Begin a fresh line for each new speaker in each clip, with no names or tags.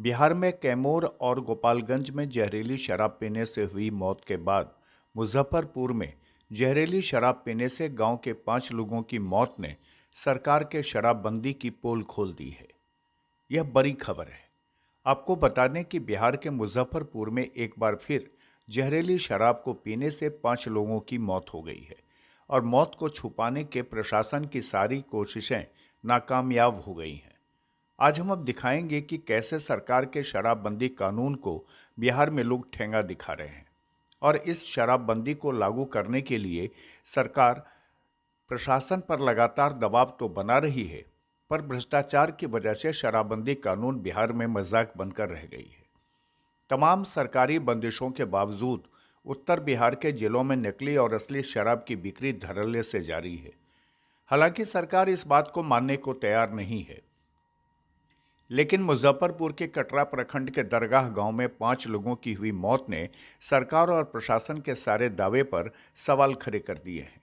बिहार में कैमूर और गोपालगंज में जहरीली शराब पीने से हुई मौत के बाद मुजफ्फरपुर में जहरीली शराब पीने से गांव के 5 लोगों की मौत ने सरकार के शराबबंदी की पोल खोल दी है। यह बड़ी खबर है। आपको बता दें कि बिहार के मुजफ्फरपुर में एक बार फिर जहरीली शराब को पीने से 5 लोगों की मौत हो गई है और मौत को छुपाने के प्रशासन की सारी कोशिशें नाकामयाब हो गई हैं। आज हम अब दिखाएंगे कि कैसे सरकार के शराबबंदी कानून को बिहार में लोग ठेंगा दिखा रहे हैं और इस शराबबंदी को लागू करने के लिए सरकार प्रशासन पर लगातार दबाव तो बना रही है, पर भ्रष्टाचार की वजह से शराबबंदी कानून बिहार में मजाक बनकर रह गई है। तमाम सरकारी बंदिशों के बावजूद उत्तर बिहार के जिलों में नकली और असली शराब की बिक्री धड़ल्ले से जारी है। हालांकि सरकार इस बात को मानने को तैयार नहीं है, लेकिन मुजफ्फरपुर के कटरा प्रखंड के दरगाह गांव में 5 लोगों की हुई मौत ने सरकार और प्रशासन के सारे दावे पर सवाल खड़े कर दिए हैं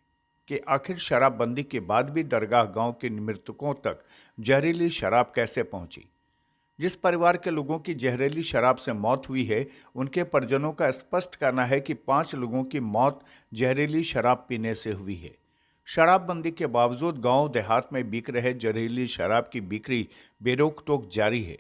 कि आखिर शराबबंदी के बाद भी दरगाह गांव के मृतकों तक जहरीली शराब कैसे पहुंची। जिस परिवार के लोगों की जहरीली शराब से मौत हुई है, उनके परिजनों का स्पष्ट कहना है कि 5 लोगों की मौत जहरीली शराब पीने से हुई है। शराबबंदी के बावजूद गांव देहात में बिक रहे जहरीली शराब की बिक्री बेरोक टोक जारी है।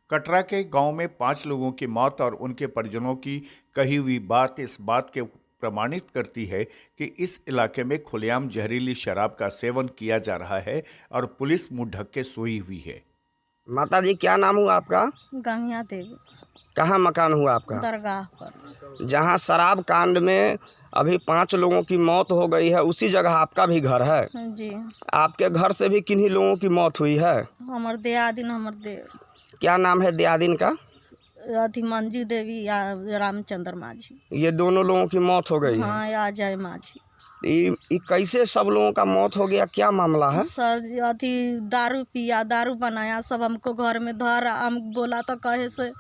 कटरा के गांव में 5 लोगों की मौत और उनके परिजनों की कही हुई बात इस बात के प्रमाणित करती है कि इस इलाके में खुलेआम जहरीली शराब का सेवन किया जा रहा है और पुलिस मुंह ढक के सोई हुई है।
माता जी, क्या नाम हुआ आपका?
गंगा देवी।
कहाँ मकान हुआ आपका?
दरगाह पर।
जहाँ शराब कांड में अभी 5 लोगों की मौत हो गई है, उसी जगह आपका भी घर है?
जी।
आपके घर से भी किन्हीं लोगों की मौत हुई है?
हमर दियादिन हमर देव।
क्या नाम है दियादिन का?
अथी मंजू देवी या रामचंद्र माझी।
ये दोनों लोगों की मौत हो गई है?
हाँ, या जय माझी।
ये कैसे सब लोगों का मौत हो गया, क्या मामला है?
सर अथी दारू पिया, दारू बनाया, सब हमको घर में धर, हम बोला तो कहे से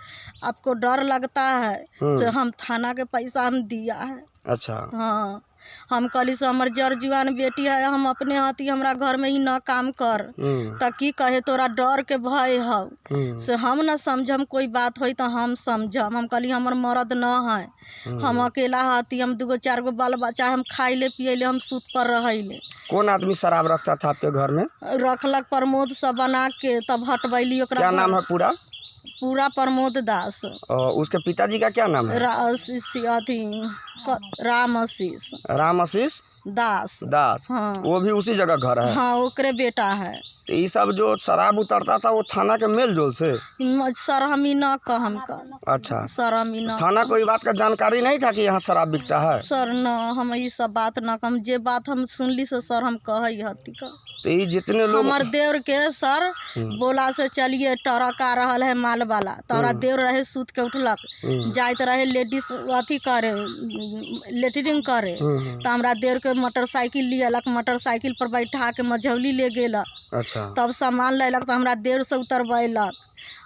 आपको डर लगता है से हम थाना के पैसा हम दिया है।
अच्छा।
हाँ, हम कहली से हमर जर जुआन बेटी है, हम अपने हाथी हमरा घर में ही न काम कर त की कहे तोरा डर के भय है से हम न समझम, कोई बात होई तो हम समझम। हम कहली हमर मर्द न है, हम अकेला हाथी, हम 2-4 गो बाल बच्चा, हम खाई ले पिए ले, हम सूत पर रहिले।
कौन आदमी शराब रखता था आपके घर में?
रखलक प्रमोद सब बना के, तब हटवैली ओकरा।
क्या नाम है पूरा?
पूरा प्रमोद दास।
उसके पिताजी का क्या नाम है?
राम आशीष।
राम आशीष
दास।
दास।
हाँ।
वो भी उसी जगह घर है?
हाँ, ओकरे बेटा है।
तो ये सब जो शराब उतरता था वो थाना के मेल जोल से?
सर हम ही न कहम कर।
अच्छा।
सर हम ही न।
थाना को ये बात का जानकारी नहीं था कि यहाँ शराब बिकता है?
सर न, हम ये सब बात न कम, जे बात हम सुनली से सर हम कही हती का।
तो ये जितने लोग
हमार देवर के सर बोला से चलिए ट्रक आ रहा है माल वाला, तोरा देवर रहे सूत के उठलक, जाइत रहे लेडीज अथी करे लेटरिंग करे, तो हमरा देवर के मोटरसाइकिल लियलक, मोटरसाइकिल पर बैठा के मझौली ले गेलक।
अच्छा।
तब सामान लेलक तो हमरा देवर से उतरबैलक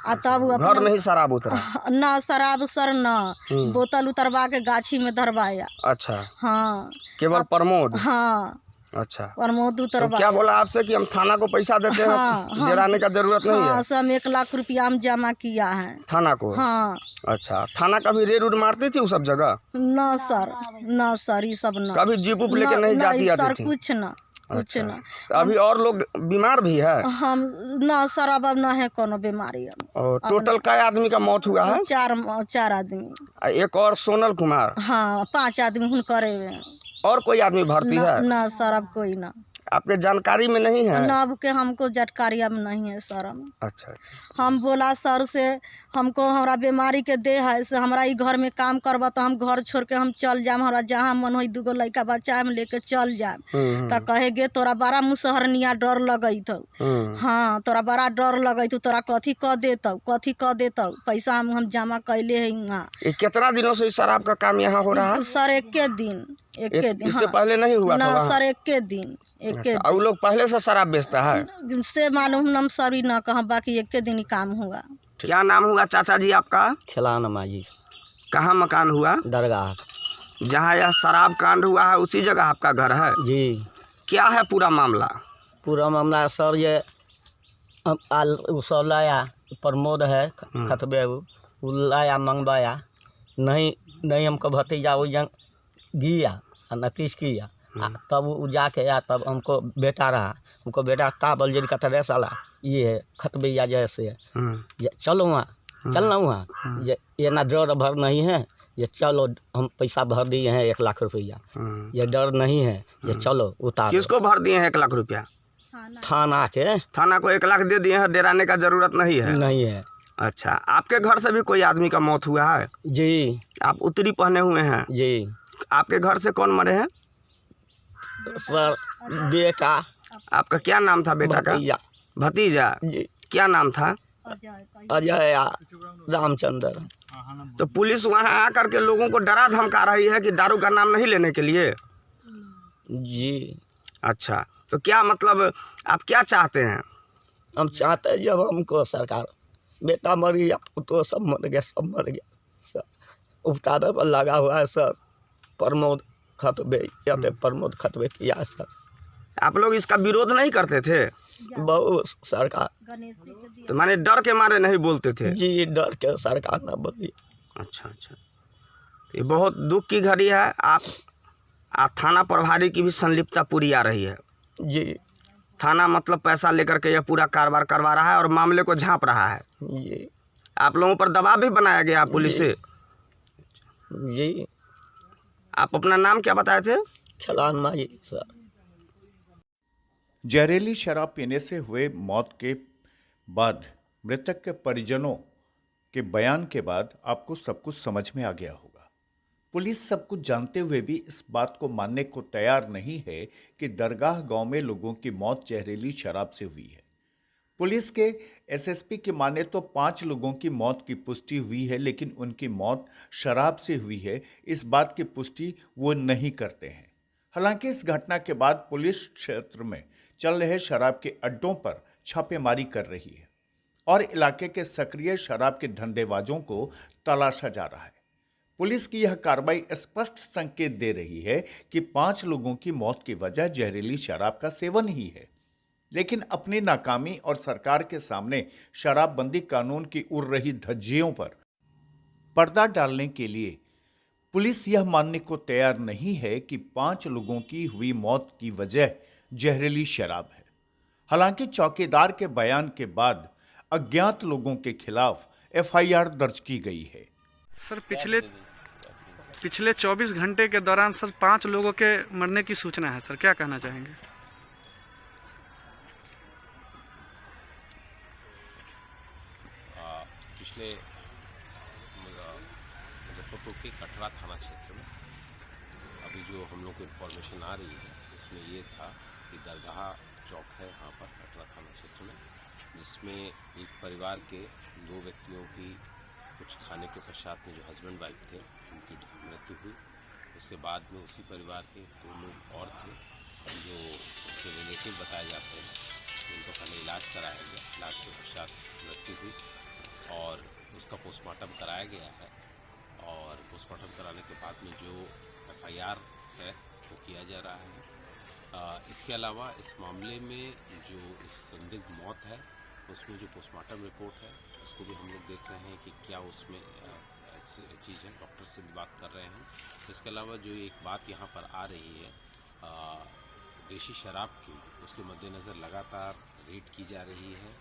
आ तब
घर में ही शराब उतरा?
न शराब सर न, बोतल उतरवा के गाछी में धरवाया।
अच्छा।
हाँ,
केवल प्रमोद?
हाँ।
अच्छा।
प्रमोद उतरवा।
तो क्या बोला आपसे कि हम थाना को पैसा देते हैं?
हाँ,
डराने का जरूरत नहीं है?
सब 1 लाख रुपया हम जमा किया है
थाना को?
हाँ।
अच्छा। थाना कभी रेड उड मारती थी उस सब जगह?
न सर, न सर, ये सब न।
कभी जीप उप लेके नहीं जाती आती
सर?
थी?
कुछ न, कुछ न।
अभी और लोग बीमार भी है?
हम न सर, अब न है कोनो बीमारी।
और टोटल कै आदमी का मौत हुआ है?
4 आदमी।
एक और सोनल कुमार?
हाँ, 5 आदमी हुनकरे हुए।
और कोई आदमी भर्ती है?
न सर, अब कोई न।
आपके जानकारी में नहीं है?
न, अब के हमको जानकारी अब नहीं है सर।
अच्छा अच्छा।
हम बोला सर से हमको हमरा बीमारी के दे है से हमरा ई घर में काम करबा तो हम घर छोड़ के हम चल जाम, हमरा जहाँ मन हो 2 गो लड़का बच्चा हम लेके चल जाम। तो कहे गे तोरा बड़ा मुसहरनिया डर लगत हो। हाँ, तोरा बड़ा डर लगत हो, तोरा कथी क देतौ, कथी क देतौ, पैसा हम जमा कैले है यहाँ।
कितना दिनों से शराब का काम यहाँ हो रहा है?
सर एके दिन।
इससे पहले नहीं हुआ था?
ना सर, एके दिन।
अच्छा, और लोग पहले से शराब बेचता है?
से मालूम हम सॉरी न कहा, बाकी एके दिन ही काम हुआ।
क्या नाम हुआ चाचा जी आपका?
खिलाना माझी।
कहाँ मकान हुआ?
दरगाह।
जहाँ यह शराब कांड हुआ है उसी जगह आपका घर है?
जी।
क्या है पूरा मामला?
पूरा मामला सर ये सब लाया,
प्रमोद है खतबे वो लाया मंगवाया नहीं हमको भतीजा वो गिया नतीश किया तब वो जाके आया तब हमको बेटा रहा हमको बेटा ताबल जन का साला ये है खतबैया जैसे चलो वहाँ चलना वहाँ ये ना डर भर नहीं है ये चलो हम पैसा भर दिए हैं 1 लाख रुपया ये डर नहीं है ये चलो उतार।
किसको भर दिए हैं 1 लाख रुपया?
थाना
को 1 लाख दे दिए हैं, डराने का जरूरत नहीं है।
नहीं है।
अच्छा, आपके घर से भी कोई आदमी का मौत हुआ है?
जी।
आप उत्तरी पहने हुए हैं?
जी।
आपके घर से कौन मरे हैं?
सर बेटा।
आपका क्या नाम था बेटा का? भतीजा।
जी।
क्या नाम था?
अजय रामचंद्र।
तो पुलिस वहाँ आकर के लोगों को डरा धमका रही है कि दारू का नाम नहीं लेने के लिए?
जी।
अच्छा, तो क्या मतलब आप क्या चाहते हैं?
हम चाहते हैं जब हमको सरकार बेटा मर गया तो सब मर गया सर उपटाने पर लगा हुआ है सर प्रमोद खतबे किया सर।
आप लोग इसका विरोध नहीं करते थे?
बहुत सरकार
तो माने डर के मारे नहीं बोलते थे?
जी, डर के सरकार ना बोली।
अच्छा, ये बहुत दुख की घड़ी है। आप थाना प्रभारी की भी संलिप्तता पूरी आ रही है?
जी।
थाना मतलब पैसा लेकर के यह पूरा कारोबार करवा रहा है और मामले को झांप रहा है।
जी।
आप लोगों पर दबाव भी बनाया गया पुलिस से?
जी।
आप अपना नाम क्या बताए थे?
खिलान माजी सर।
जहरीली शराब पीने से हुए मौत के बाद मृतक के परिजनों के बयान के बाद आपको सब कुछ समझ में आ गया होगा। पुलिस सब कुछ जानते हुए भी इस बात को मानने को तैयार नहीं है कि दरगाह गांव में लोगों की मौत जहरीली शराब से हुई है। पुलिस के एसएसपी की माने तो 5 लोगों की मौत की पुष्टि हुई है, लेकिन उनकी मौत शराब से हुई है इस बात की पुष्टि वो नहीं करते हैं। हालांकि इस घटना के बाद पुलिस क्षेत्र में चल रहे शराब के अड्डों पर छापेमारी कर रही है और इलाके के सक्रिय शराब के धंधेबाजों को तलाशा जा रहा है। पुलिस की यह कार्रवाई स्पष्ट संकेत दे रही है कि 5 लोगों की मौत की वजह जहरीली शराब का सेवन ही है। लेकिन अपनी नाकामी और सरकार के सामने शराबबंदी कानून की उड़ रही धज्जियों पर पर्दा डालने के लिए पुलिस यह मानने को तैयार नहीं है कि 5 लोगों की हुई मौत की वजह जहरीली शराब है। हालांकि चौकीदार के बयान के बाद अज्ञात लोगों के खिलाफ एफआईआर दर्ज की गई है।
सर पिछले 24 घंटे के दौरान सर 5 लोगों के मरने की सूचना है सर, क्या कहना चाहेंगे?
पिछले मुजफ्फरपुर के कटरा थाना क्षेत्र में अभी जो हम लोग को इन्फॉर्मेशन आ रही है इसमें ये था कि दरगाह चौक है यहाँ पर कटरा थाना क्षेत्र में, जिसमें एक परिवार के 2 व्यक्तियों की कुछ खाने के पश्चात में जो हस्बैंड वाइफ थे उनकी मृत्यु हुई। उसके बाद में उसी परिवार के 2 लोग और थे जो उनके रिलेटिव बताए जाते हैं, उनको पहले इलाज कराया गया, इलाज के पश्चात मृत्यु हुई और उसका पोस्टमार्टम कराया गया है और पोस्टमार्टम कराने के बाद में जो एफआईआर है वो किया जा रहा है। इसके अलावा इस मामले में जो इस संदिग्ध मौत है उसमें जो पोस्टमार्टम रिपोर्ट है उसको भी हम लोग देख रहे हैं कि क्या उसमें चीज़ है, डॉक्टर से भी बात कर रहे हैं। इसके अलावा जो एक बात यहाँ पर आ रही है देशी शराब की, उसके मद्देनज़र लगातार रेड की जा रही है।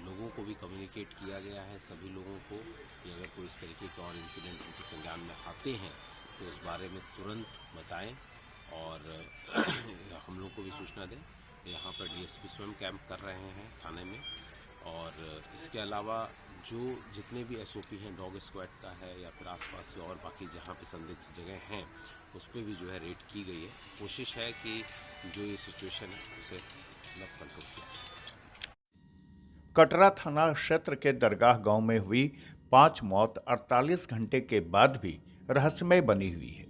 लोगों को भी कम्युनिकेट किया गया है सभी लोगों को कि अगर कोई इस तरीके के और इंसिडेंट उनके संज्ञान में आते हैं तो उस बारे में तुरंत बताएं और हम लोग को भी सूचना दें। यहाँ पर डीएसपी स्वयं कैंप कर रहे हैं थाने में और इसके अलावा जो जितने भी एसओपी हैं डॉग स्क्वाड का है या फिर आसपास के और बाकी जहाँ पे संदिग्ध जगह हैं उस पर भी जो है रेड की गई है। कोशिश है कि जो ये सिचुएशन है उसे कंट्रोल किया जाए।
कटरा थाना क्षेत्र के दरगाह गांव में हुई 5 मौत 48 घंटे के बाद भी रहस्यमय बनी हुई है।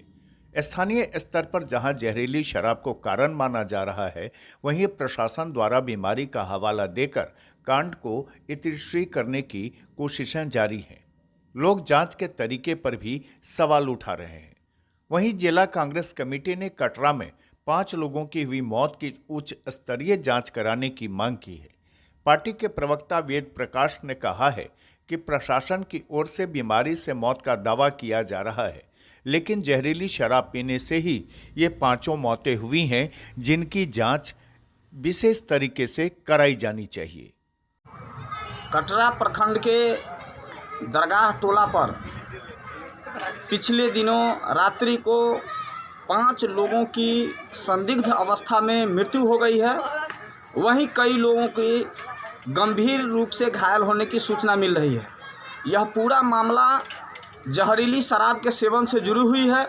स्थानीय स्तर पर जहां जहरीली शराब को कारण माना जा रहा है, वहीं प्रशासन द्वारा बीमारी का हवाला देकर कांड को इतिश्री करने की कोशिशें जारी हैं। लोग जांच के तरीके पर भी सवाल उठा रहे हैं। वहीं जिला कांग्रेस कमेटी ने कटरा में 5 लोगों की हुई मौत की उच्च स्तरीय जांच कराने की मांग की है। पार्टी के प्रवक्ता वेद प्रकाश ने कहा है कि प्रशासन की ओर से बीमारी से मौत का दावा किया जा रहा है, लेकिन जहरीली शराब पीने से ही ये 5 मौतें हुई हैं, जिनकी जांच विशेष तरीके से कराई जानी चाहिए।
कटरा प्रखंड के दरगाह टोला पर पिछले दिनों रात्रि को 5 लोगों की संदिग्ध अवस्था में मृत्यु हो गई है। वहीं कई लोगों की गंभीर रूप से घायल होने की सूचना मिल रही है। यह पूरा मामला जहरीली शराब के सेवन से जुड़ी हुई है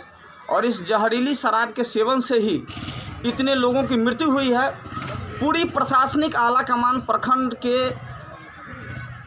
और इस जहरीली शराब के सेवन से ही इतने लोगों की मृत्यु हुई है। पूरी प्रशासनिक आला कमान प्रखंड के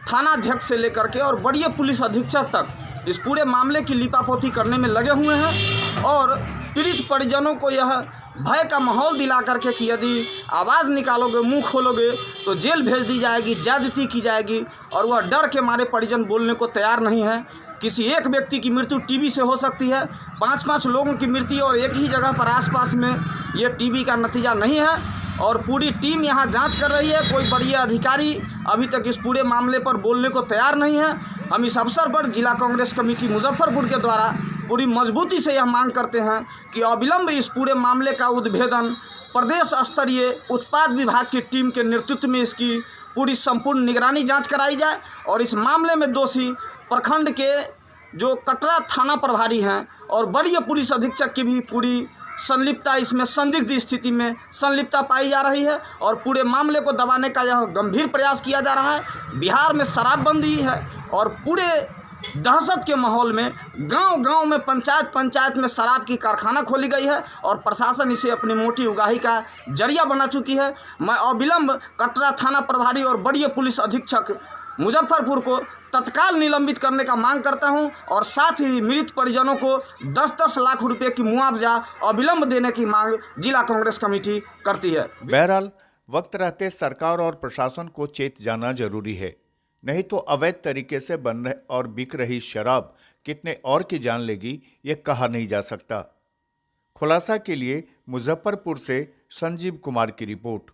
थानाध्यक्ष से लेकर के और बड़े पुलिस अधीक्षक तक इस पूरे मामले की लिपापोती करने में लगे हुए हैं और पीड़ित परिजनों को यह भय का माहौल दिला करके कि यदि आवाज़ निकालोगे, मुंह खोलोगे तो जेल भेज दी जाएगी, ज्यादती की जाएगी, और वह डर के मारे परिजन बोलने को तैयार नहीं है। किसी एक व्यक्ति की मृत्यु टीबी से हो सकती है, 5-5 लोगों की मृत्यु और एक ही जगह पर आसपास में ये टीबी का नतीजा नहीं है और पूरी टीम यहाँ जांच कर रही है। कोई बड़ी अधिकारी अभी तक इस पूरे मामले पर बोलने को तैयार नहीं है। हम इस अवसर पर जिला कांग्रेस कमेटी मुजफ्फरपुर के द्वारा पूरी मजबूती से यह मांग करते हैं कि अविलंब इस पूरे मामले का उद्भेदन प्रदेश स्तरीय उत्पाद विभाग की टीम के नेतृत्व में इसकी पूरी संपूर्ण निगरानी जांच कराई जाए और इस मामले में दोषी प्रखंड के जो कटरा थाना प्रभारी हैं और वरीय पुलिस अधीक्षक की भी पूरी संलिप्तता, इसमें संदिग्ध स्थिति में संलिप्तता पाई जा रही है और पूरे मामले को दबाने का यह गंभीर प्रयास किया जा रहा है। बिहार में शराबबंदी है और पूरे दहशत के माहौल में गांव-गांव में पंचायत में शराब की कारखाना खोली गई है और प्रशासन इसे अपनी मोटी उगाही का जरिया बना चुकी है। मैं अविलंब कटरा थाना प्रभारी और बड़े पुलिस अधीक्षक मुजफ्फरपुर को तत्काल निलंबित करने का मांग करता हूं और साथ ही मृत परिजनों को 10-10 लाख रुपए की मुआवजा अविलंब देने की मांग जिला कांग्रेस कमेटी करती है।
बहरहाल वक्त रहते सरकार और प्रशासन को चेत जाना जरूरी है, नहीं तो अवैध तरीके से बन रहे और बिक रही शराब कितने और की जान लेगी, ये कहा नहीं जा सकता। खुलासा के लिए मुजफ्फरपुर से संजीव कुमार की रिपोर्ट।